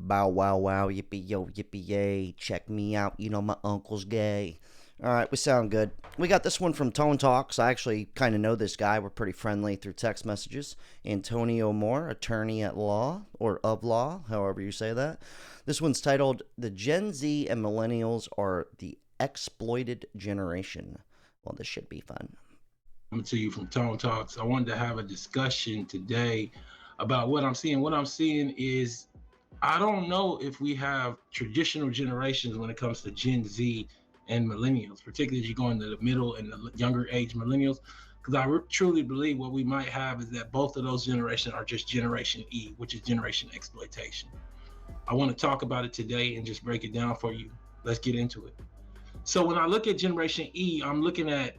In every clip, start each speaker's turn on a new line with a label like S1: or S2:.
S1: Bow wow wow, yippee yo, yippee yay. Check me out, you know my uncle's gay. Alright, we sound good. We got this one from Tone Talks. I actually kind of know this guy. We're pretty friendly through text messages. Antonio Moore, attorney at law, or of law, however you say that. This one's titled, The Gen Z and Millennials Are the Exploited Generation. Well, this should be fun.
S2: Coming to you from Tone Talks. I wanted to have a discussion today about what I'm seeing. What I'm seeing is I don't know if we have traditional generations when it comes to Gen Z and millennials, particularly as you go into the middle and the younger age millennials, because truly believe what we might have is that both of those generations are just Generation E, which is generation exploitation. I want to talk about it today and just break it down for you. Let's get into it. So when I look at Generation E, I'm looking at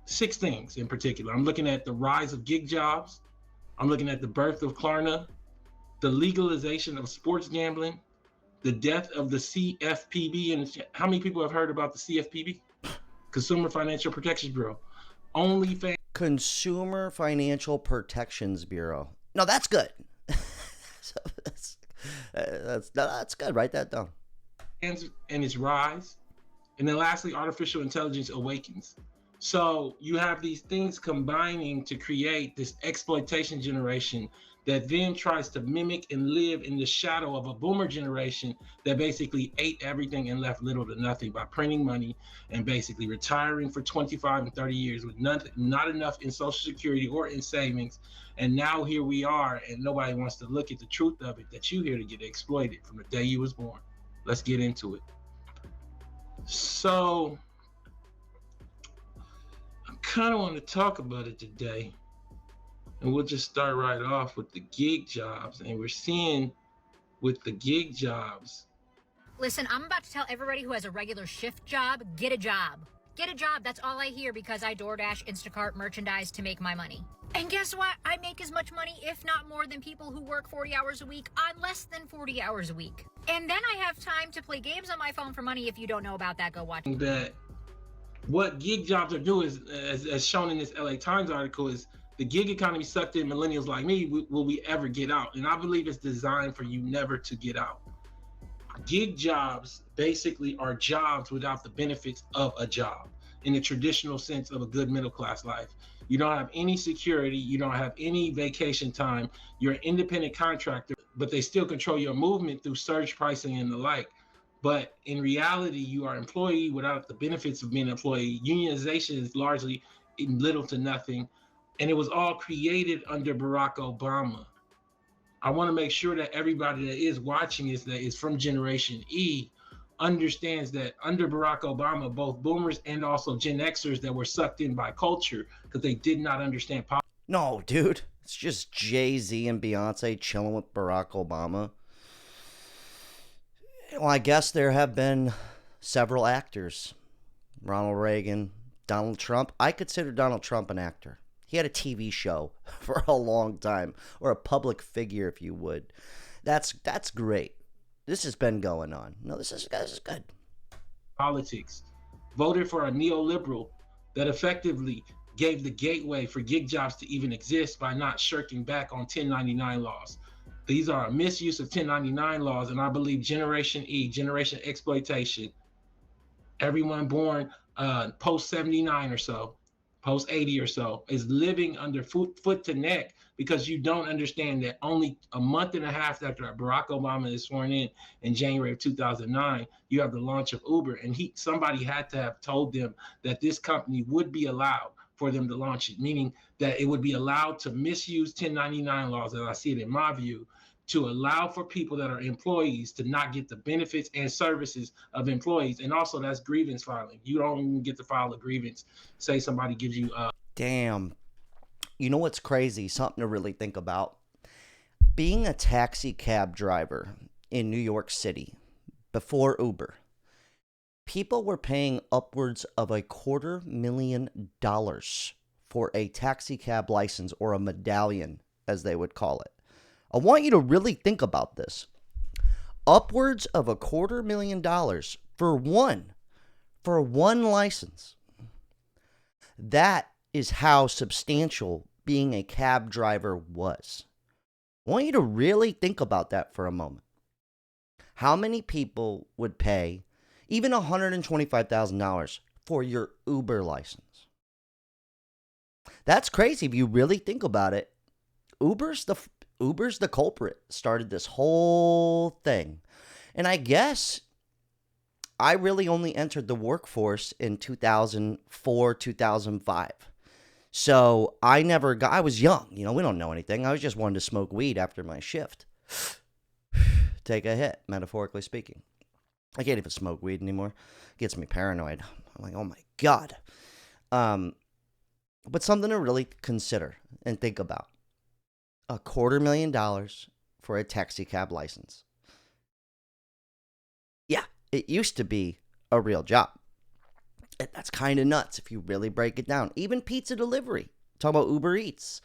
S2: six things in particular. I'm looking at the rise of gig jobs. I'm looking at the birth of Klarna, the legalization of sports gambling, the death of the CFPB. And how many people have heard about the CFPB? Consumer Financial Protection Bureau.
S1: Consumer Financial Protections Bureau. No, that's good. So that's good. Write that down.
S2: And its rise. And then lastly, artificial intelligence awakens. So you have these things combining to create this exploitation generation that then tries to mimic and live in the shadow of a boomer generation that basically ate everything and left little to nothing by printing money and basically retiring for 25 and 30 years with not enough in Social Security or in savings. And now here we are, and nobody wants to look at the truth of it, that you're here to get exploited from the day you was born. Let's get into it. So I kind of want to talk about it today. And we'll just start right off with the gig jobs. And we're seeing with the gig jobs.
S3: Listen, I'm about to tell everybody who has a regular shift job, get a job. Get a job, that's all I hear because I DoorDash, Instacart, merchandise to make my money. And guess what? I make as much money, if not more, than people who work 40 hours a week on less than 40 hours a week. And then I have time to play games on my phone for money. If you don't know about that, go watch it.
S2: That what gig jobs are doing is, as shown in this LA Times article, is the gig economy sucked in millennials like me. Will we ever get out? And I believe it's designed for you never to get out. Gig jobs basically are jobs without the benefits of a job in the traditional sense of a good middle class life. You don't have any security. You don't have any vacation time. You're an independent contractor, but they still control your movement through surge pricing and the like. But in reality, you are an employee without the benefits of being an employee. Unionization is largely little to nothing. And it was all created under Barack Obama. I want to make sure that everybody that is watching this, that is from Generation E, understands that under Barack Obama, both boomers and also Gen Xers that were sucked in by culture because they did not understand politics.
S1: No, dude. It's just Jay-Z and Beyonce chilling with Barack Obama. Well, I guess there have been several actors. Ronald Reagan, Donald Trump. I consider Donald Trump an actor. He had a TV show for a long time, or a public figure, if you would. That's great. This has been going on. No, this is good.
S2: Politics. Voted for a neoliberal that effectively gave the gateway for gig jobs to even exist by not shirking back on 1099 laws. These are a misuse of 1099 laws, and I believe Generation E, generation exploitation, everyone born post 79 or so, post 80 or so, is living under foot to neck because you don't understand that only a month and a half after Barack Obama is sworn in January of 2009, you have the launch of Uber, and somebody had to have told them that this company would be allowed for them to launch it, meaning that it would be allowed to misuse 1099 laws, as I see it in my view, to allow for people that are employees to not get the benefits and services of employees. And also that's grievance filing. You don't even get to file a grievance. Say somebody gives you
S1: Damn. You know what's crazy? Something to really think about. Being a taxi cab driver in New York City before Uber, people were paying upwards of $250,000 for a taxi cab license, or a medallion, as they would call it. I want you to really think about this. Upwards of $250,000 for one license. That is how substantial being a cab driver was. I want you to really think about that for a moment. How many people would pay even $125,000 for your Uber license? That's crazy if you really think about it. Uber's the culprit. Started this whole thing. And I guess I really only entered the workforce in 2004, 2005. So I was young. You know, we don't know anything. I was just wanting to smoke weed after my shift. Take a hit, metaphorically speaking. I can't even smoke weed anymore. It gets me paranoid. I'm like, oh my God. But something to really consider and think about. $250,000 for a taxi cab license. Yeah, it used to be a real job. That's kind of nuts if you really break it down. Even pizza delivery. Talk about Uber Eats.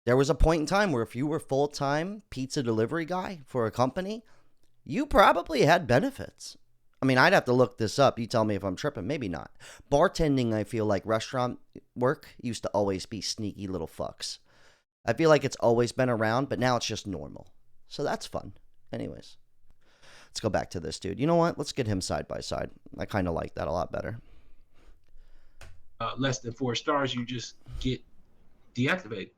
S1: There was a point in time where if you were full-time pizza delivery guy for a company, you probably had benefits. I mean, I'd have to look this up. You tell me if I'm tripping. Maybe not. Bartending, I feel like restaurant work used to always be sneaky little fucks. I feel like it's always been around, but now it's just normal. So that's fun. Anyways, let's go back to this dude. You know what? Let's get him side by side. I kind of like that a lot better.
S2: Less than 4 stars, you just get deactivated.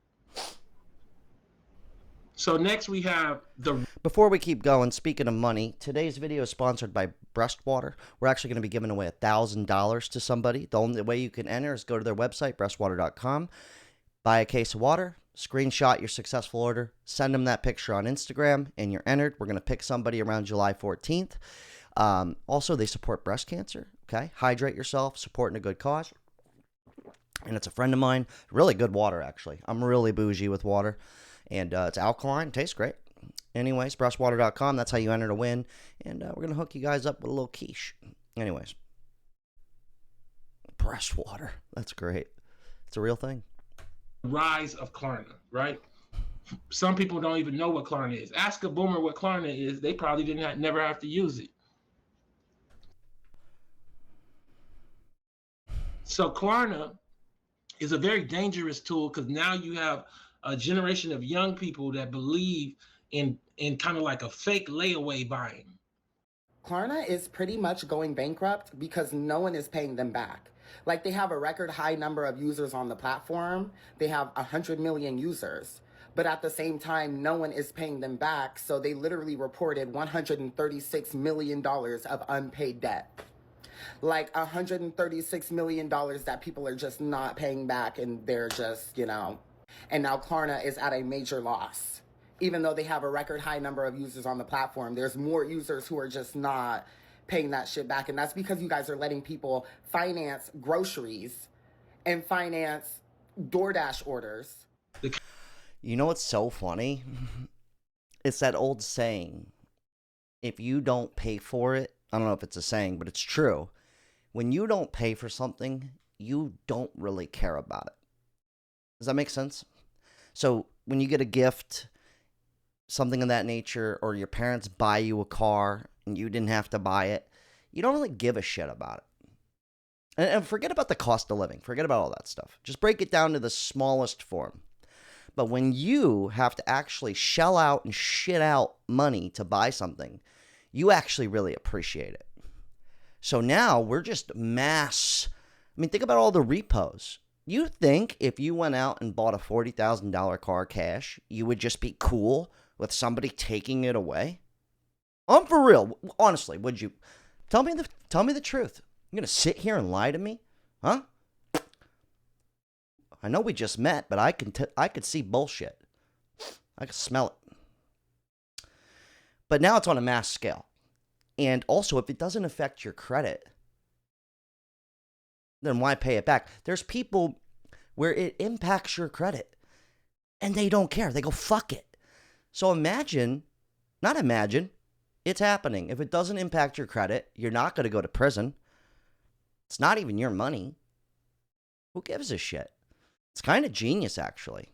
S2: So next we have the...
S1: Before we keep going, speaking of money, today's video is sponsored by Breastwater. We're actually going to be giving away $1,000 to somebody. The only way you can enter is go to their website, breastwater.com, buy a case of water, screenshot your successful order, send them that picture on Instagram, and you're entered. We're going to pick somebody around July 14th. Also, they support breast cancer. Okay, hydrate yourself, supporting a good cause. And it's a friend of mine. Really good water, actually. I'm really bougie with water. And it's alkaline. Tastes great. Anyways, breastwater.com. That's how you enter to win. And we're going to hook you guys up with a little quiche. Anyways. Breastwater. That's great. It's a real thing.
S2: rise of Klarna, right? Some people don't even know what Klarna is. Ask a boomer what Klarna is. They probably never have to use it. So Klarna is a very dangerous tool because now you have a generation of young people that believe in kind of like a fake layaway buying.
S4: Klarna is pretty much going bankrupt because no one is paying them back. Like, they have a record high number of users on the platform. They have 100 million users. But at the same time, no one is paying them back. So they literally reported $136 million of unpaid debt. Like $136 million that people are just not paying back, and they're just, and now Klarna is at a major loss. Even though they have a record high number of users on the platform, there's more users who are just not paying that shit back. And that's because you guys are letting people finance groceries and finance DoorDash orders.
S1: You know what's so funny? It's that old saying, if you don't pay for it, I don't know if it's a saying, but it's true. When you don't pay for something, you don't really care about it. Does that make sense? So when you get a gift, something of that nature, or your parents buy you a car and you didn't have to buy it, you don't really give a shit about it. And forget about the cost of living. Forget about all that stuff. Just break it down to the smallest form. But when you have to actually shell out and shit out money to buy something, you actually really appreciate it. So now we're just mass. I mean, think about all the repos. You think if you went out and bought a $40,000 car cash, you would just be cool with somebody taking it away? I'm for real. Honestly, would you? Tell me the truth. You're going to sit here and lie to me? Huh? I know we just met, but I could see bullshit. I could smell it. But now it's on a mass scale. And also, if it doesn't affect your credit, then why pay it back? There's people where it impacts your credit, and they don't care. They go, fuck it. So not imagine, it's happening. If it doesn't impact your credit, you're not going to go to prison. It's not even your money. Who gives a shit? It's kind of genius, actually.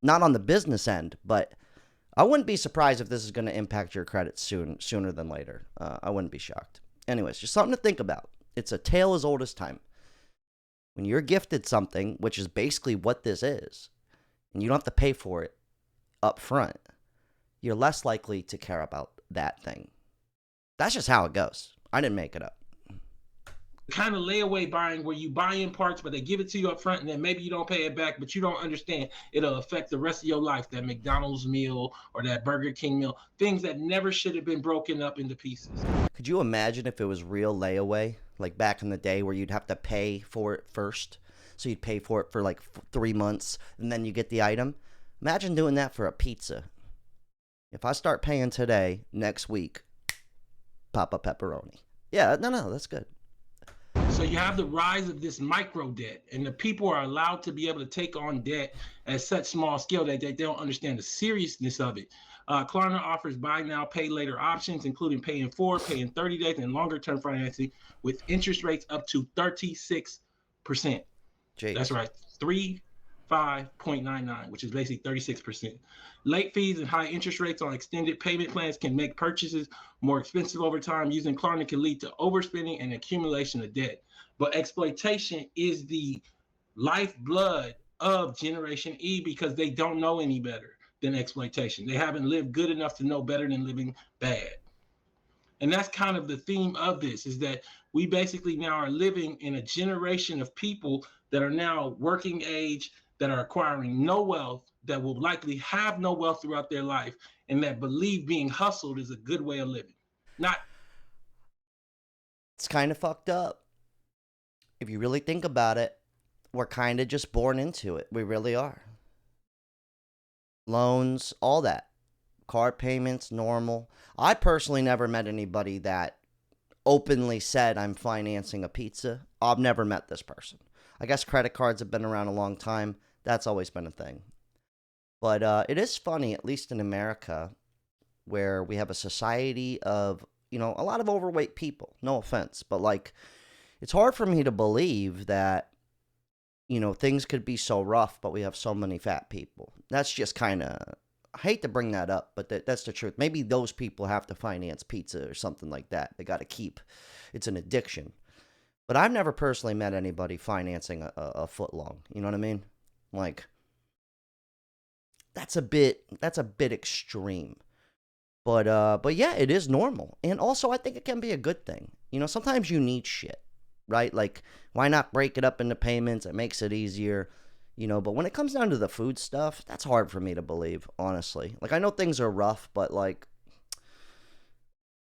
S1: Not on the business end, but I wouldn't be surprised if this is going to impact your credit sooner than later. I wouldn't be shocked. Anyways, just something to think about. It's a tale as old as time. When you're gifted something, which is basically what this is, and you don't have to pay for it up front, you're less likely to care about that thing. That's just how it goes. I didn't make it up.
S2: Kind of layaway buying where you buy in parts, but they give it to you up front, and then maybe you don't pay it back, but you don't understand it'll affect the rest of your life. That McDonald's meal or that Burger King meal, things that never should have been broken up into pieces.
S1: Could you imagine if it was real layaway, like back in the day where you'd have to pay for it first? So you'd pay for it for like 3 months, and then you get the item. Imagine doing that for a pizza. If I start paying today, next week, Papa Pepperoni. Yeah, no, that's good.
S2: So you have the rise of this micro debt, and the people are allowed to be able to take on debt at such small scale that they don't understand the seriousness of it. Klarna offers buy now, pay later options, including pay in 4, pay in 30 days, and longer term financing with interest rates up to 36%.
S1: Jeez.
S2: That's right, 35.99, which is basically 36%. Late fees and high interest rates on extended payment plans can make purchases more expensive over time. Using Klarna can lead to overspending and accumulation of debt. But exploitation is the lifeblood of Generation E because they don't know any better than exploitation. They haven't lived good enough to know better than living bad. And that's kind of the theme of this, is that we basically now are living in a generation of people that are now working age, that are acquiring no wealth, that will likely have no wealth throughout their life, and that believe being hustled is a good way of living.
S1: It's kind of fucked up. If you really think about it, we're kind of just born into it. We really are. Loans, all that. Card payments, normal. I personally never met anybody that openly said I'm financing a pizza. I've never met this person. I guess credit cards have been around a long time. That's always been a thing. But it is funny, at least in America, where we have a society of, a lot of overweight people. No offense. But, it's hard for me to believe that, things could be so rough, but we have so many fat people. That's just kind of, I hate to bring that up, but that's the truth. Maybe those people have to finance pizza or something like that. They got to keep. It's an addiction. But I've never personally met anybody financing a foot long. You know what I mean? That's a bit extreme. But yeah, it is normal. And also I think it can be a good thing. Sometimes you need shit, right? Why not break it up into payments? It makes it easier. But when it comes down to the food stuff, that's hard for me to believe, honestly. I know things are rough, but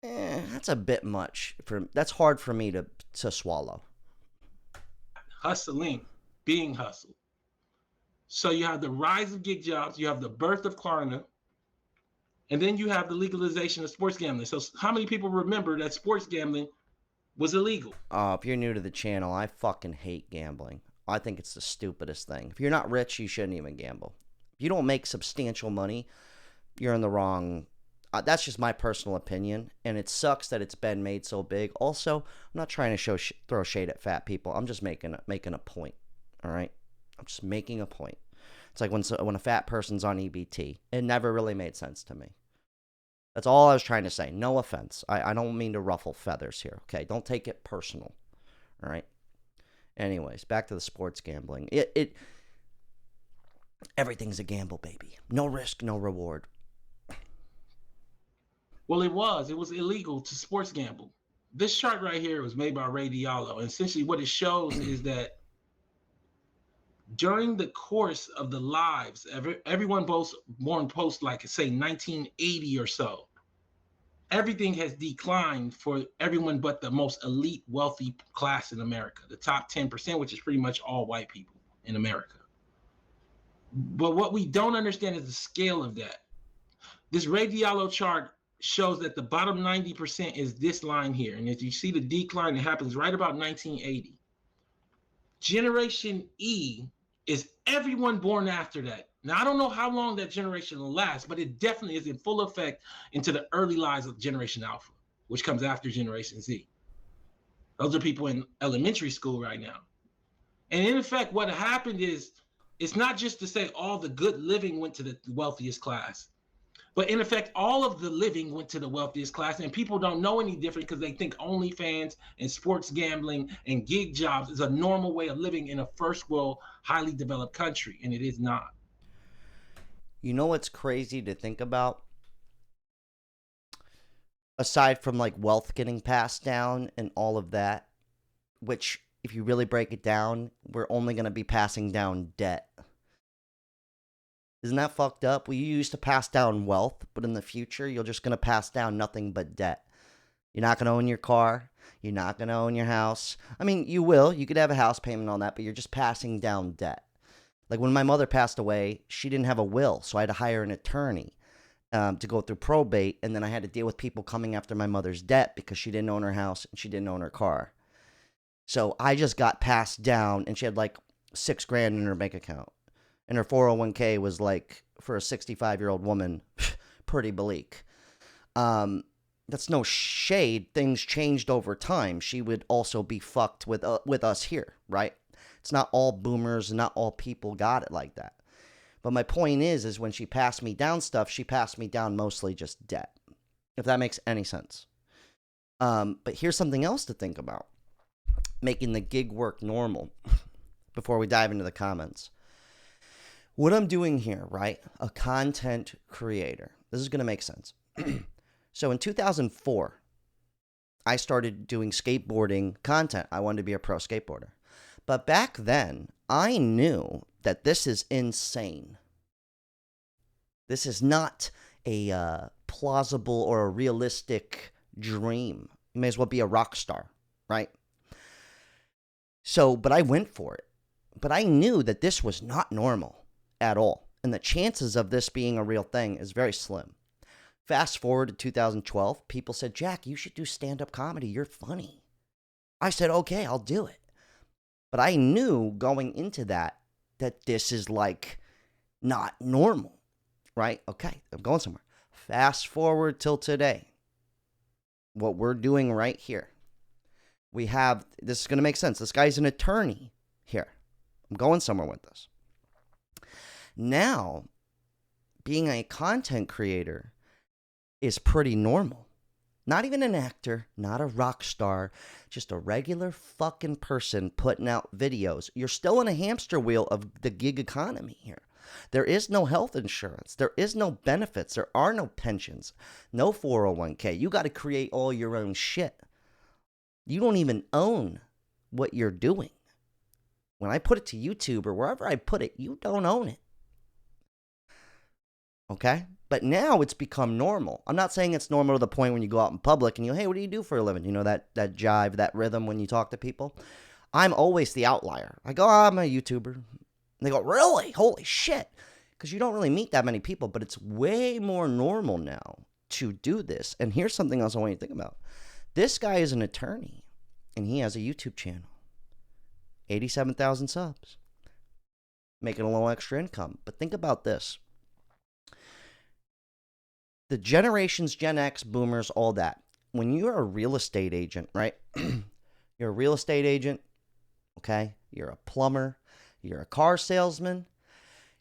S1: that's a bit much. That's hard for me to swallow.
S2: Hustling, being hustled. So you have the rise of gig jobs, you have the birth of Klarna, and then you have the legalization of sports gambling. So how many people remember that sports gambling was illegal?
S1: If you're new to the channel, I fucking hate gambling. I think it's the stupidest thing. If you're not rich, you shouldn't even gamble. If you don't make substantial money, you're in the wrong. That's just my personal opinion, and it sucks that it's been made so big. Also, I'm not trying to throw shade at fat people. I'm just making a point. All right, I'm just making a point. It's like when a fat person's on EBT. It never really made sense to me. That's all I was trying to say. No offense. I don't mean to ruffle feathers here. Okay, don't take it personal. All right. Anyways, back to the sports gambling. Everything's a gamble, baby. No risk, no reward.
S2: Well, it was illegal to sports gamble. This chart right here was made by Ray Diallo. And essentially what it shows is that during the course of the lives, everyone born post, say 1980 or so, everything has declined for everyone but the most elite wealthy class in America, the top 10%, which is pretty much all white people in America. But what we don't understand is the scale of that. This Ray Diallo chart shows that the bottom 90% is this line here. And as you see the decline, it happens right about 1980. Generation E is everyone born after that. Now, I don't know how long that generation will last, but it definitely is in full effect into the early lives of Generation Alpha, which comes after Generation Z. Those are people in elementary school right now. And in effect, what happened is, it's not just to say all the good living went to the wealthiest class, but in effect, all of the living went to the wealthiest class, and people don't know any different because they think OnlyFans and sports gambling and gig jobs is a normal way of living in a first world, highly developed country, and it is not.
S1: You know what's crazy to think about? aside from like wealth getting passed down and all of that, which if you really break it down, we're only going to be passing down debt. Isn't that fucked up? Well, you used to pass down wealth, but in the future, you're just going to pass down nothing but debt. You're not going to own your car. You're not going to own your house. I mean, you will. You could have a house payment on that, but you're just passing down debt. Like when my mother passed away, she didn't have a will, so I had to hire an attorney to go through probate, and then I had to deal with people coming after my mother's debt because she didn't own her house and she didn't own her car. So I just got passed down, and she had like $6,000 in her bank account. And her 401k was like, for a 65-year-old woman, pretty bleak. That's no shade. Things changed over time. She would also be fucked with us here, right? It's not all boomers and not all people got it like that. But my point is when she passed me down stuff, she passed me down mostly just debt, if that makes any sense. But here's something else to think about. Making the gig work normal before we dive into the comments. What I'm doing here, right? A content creator. This is going to make sense. So in 2004, I started doing skateboarding content. I wanted to be a pro skateboarder. But back then, I knew that this is insane. This is not a plausible or a realistic dream. You may as well be a rock star, right? So, but I went for it. But I knew that this was not normal at all. And the chances of this being a real thing is very slim. Fast forward to 2012, people said, Jack, you should do stand-up comedy. You're funny. I said, okay, I'll do it. But I knew going into that this is like not normal, right? Okay, I'm going somewhere. Fast forward till today. What we're doing right here. We have, this is going to make sense. This guy's an attorney here. I'm going somewhere with this. Now, being a content creator is pretty normal. Not even an actor, not a rock star, just a regular fucking person putting out videos. You're still in a hamster wheel of the gig economy here. There is no health insurance. There is no benefits. There are no pensions. No 401k. You got to create all your own shit. You don't even own what you're doing. When I put it to YouTube or wherever I put it, you don't own it. Okay? But now it's become normal. I'm not saying it's normal to the point when you go out in public and hey, what do you do for a living? You know, that jive, that rhythm when you talk to people. I'm always the outlier. I go, I'm a YouTuber. And they go, really? Holy shit. Because you don't really meet that many people, but it's way more normal now to do this. And here's something else I want you to think about. This guy is an attorney, and he has a YouTube channel. 87,000 subs. Making a little extra income. But think about this. The generations, Gen X, boomers, all that. When you're a real estate agent, right? You're a real estate agent, okay? You're a plumber. You're a car salesman.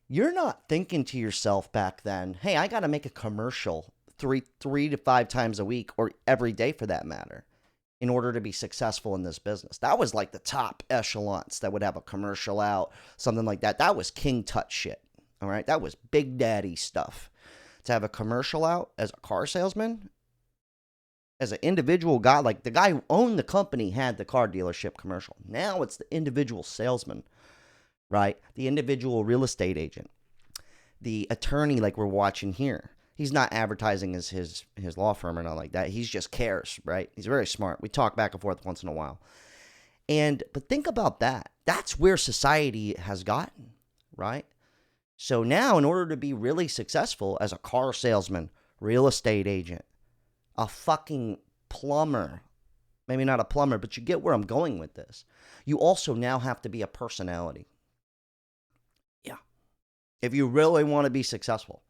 S1: You're not thinking to yourself back then, hey, I got to make a commercial three to 5 times a week or every day for that matter in order to be successful in this business. That was like the top echelons that would have a commercial out, something like that. That was king tut shit, all right? That was big daddy stuff. To have a commercial out as a car salesman, as an individual guy, like the guy who owned the company had the car dealership commercial. Now it's the individual salesman, right? The individual real estate agent. The attorney like we're watching here. He's not advertising as his law firm or nothing like that. He just cares, right? He's very smart. We talk back and forth once in a while. But think about that. That's where society has gotten, right? So now, in order to be really successful as a car salesman, real estate agent, a fucking plumber, maybe not a plumber, but you get where I'm going with this. You also now have to be a personality. Yeah. If you really want to be successful.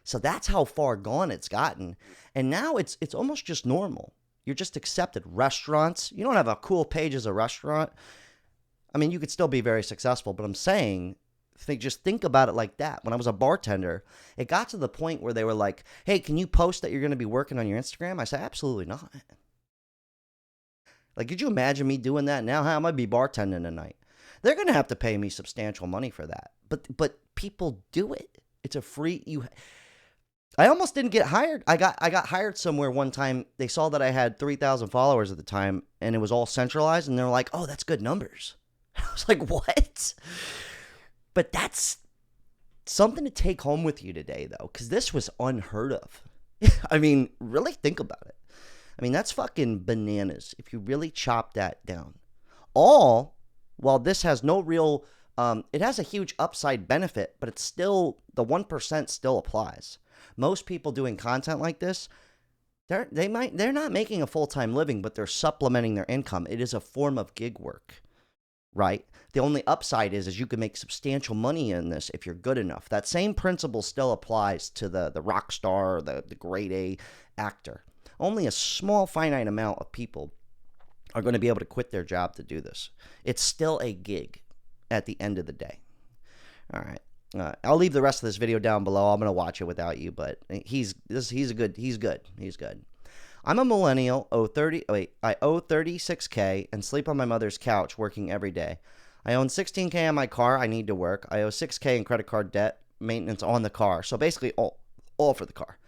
S1: So that's how far gone it's gotten. And now it's almost just normal. You're just accepted. Restaurants, you don't have a cool page as a restaurant. I mean, you could still be very successful, but I'm saying, just think about it like that. When I was a bartender, it got to the point where they were like, hey, can you post that you're going to be working on your Instagram? I said, absolutely not. Like, could you imagine me doing that now? How am I be bartending tonight? They're going to have to pay me substantial money for that. But people do it. It's a free, I almost didn't get hired. I got hired somewhere one time. They saw that I had 3,000 followers at the time, and it was all centralized, and they're like, "Oh, that's good numbers." I was like, "What?" But that's something to take home with you today, though, because this was unheard of. I mean, really think about it. I mean, that's fucking bananas if you really chop that down. All while this has no real, it has a huge upside benefit, but it's still, the 1% still applies. Most people doing content like this, they're not making a full-time living, but they're supplementing their income. It is a form of gig work, right? The only upside is you can make substantial money in this if you're good enough. That same principle still applies to the rock star or the grade A actor. Only a small finite amount of people are going to be able to quit their job to do this. It's still a gig at the end of the day. All right. I'll leave the rest of this video down below. I'm going to watch it without you, but he's good. I'm a millennial, I owe 36K and sleep on my mother's couch working every day. I own 16K on my car. I need to work. I owe 6K in credit card debt, maintenance on the car. So basically all for the car.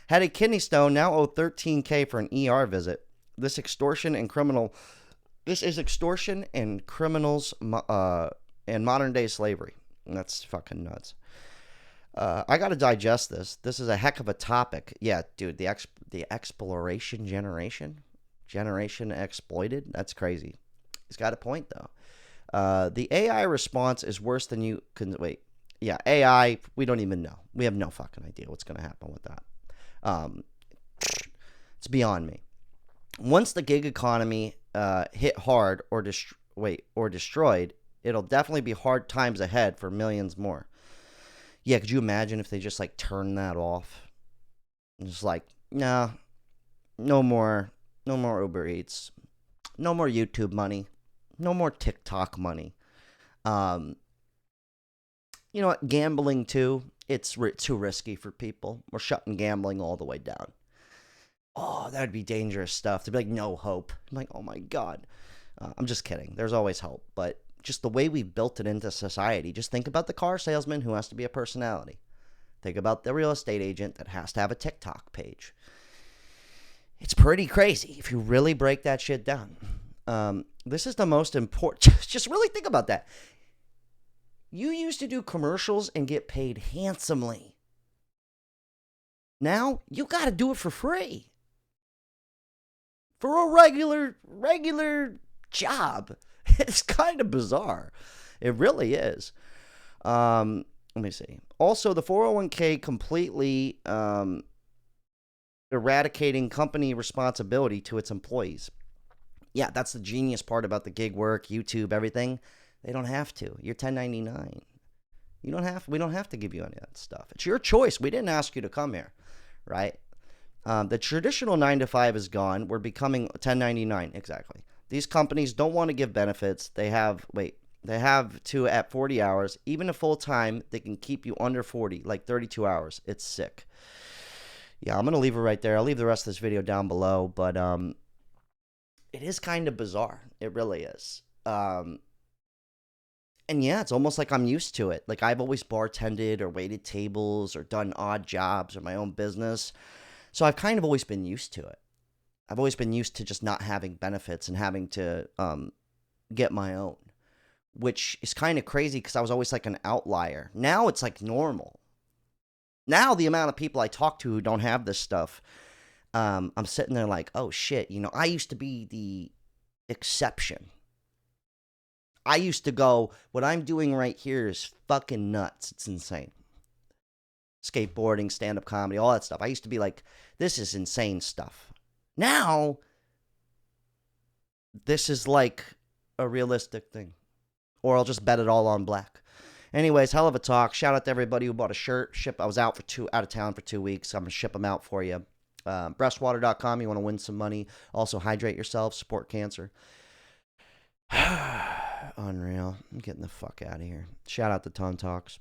S1: Had a kidney stone, now owe 13K for an ER visit. This is extortion and criminals and modern day slavery. That's fucking nuts. I got to digest this. This is a heck of a topic. Yeah, dude, the exploration generation exploited. That's crazy. He's got a point though. The AI response is worse than you can wait. Yeah, AI. We don't even know. We have no fucking idea what's going to happen with that. It's beyond me. Once the gig economy hit hard or destroyed, it'll definitely be hard times ahead for millions more. Yeah, could you imagine if they just like turn that off? Just like, nah, no more Uber Eats, no more YouTube money, no more TikTok money. You know what? Gambling too. It's too risky for people. We're shutting gambling all the way down. Oh, that would be dangerous stuff. To be like, no hope. I'm like, oh my God. I'm just kidding. There's always hope. But just the way we built it into society. Just think about the car salesman who has to be a personality. Think about the real estate agent that has to have a TikTok page. It's pretty crazy if you really break that shit down. This is the most important. Just really think about that. You used to do commercials and get paid handsomely. Now you got to do it for free. For a regular job. It's kind of bizarre. It really is. Let me see. Also, the 401k completely eradicating company responsibility to its employees. Yeah, that's the genius part about the gig work, YouTube, everything. They don't have to. You're 1099. We don't have to give you any of that stuff. It's your choice. We didn't ask you to come here, right? The traditional 9 to 5 is gone. We're becoming 1099. Exactly. These companies don't want to give benefits. They have to at 40 hours. Even at full time, they can keep you under 40, like 32 hours. It's sick. Yeah, I'm going to leave it right there. I'll leave the rest of this video down below, but it is kind of bizarre. It really is. And yeah, it's almost like I'm used to it. Like I've always bartended or waited tables or done odd jobs or my own business. So I've kind of always been used to it. I've always been used to just not having benefits and having to get my own, which is kind of crazy because I was always like an outlier. Now it's like normal. Now the amount of people I talk to who don't have this stuff, I'm sitting there like, oh shit, I used to be the exception. I used to go, what I'm doing right here is fucking nuts. It's insane. Skateboarding, stand-up comedy, all that stuff. I used to be like, this is insane stuff. Now, this is like a realistic thing. Or I'll just bet it all on black. Anyways, hell of a talk. Shout out to everybody who bought a shirt. I was out of town for 2 weeks. I'm going to ship them out for you. Breastwater.com. You want to win some money. Also, hydrate yourself. Support cancer. Unreal. I'm getting the fuck out of here. Shout out to Ton Talks.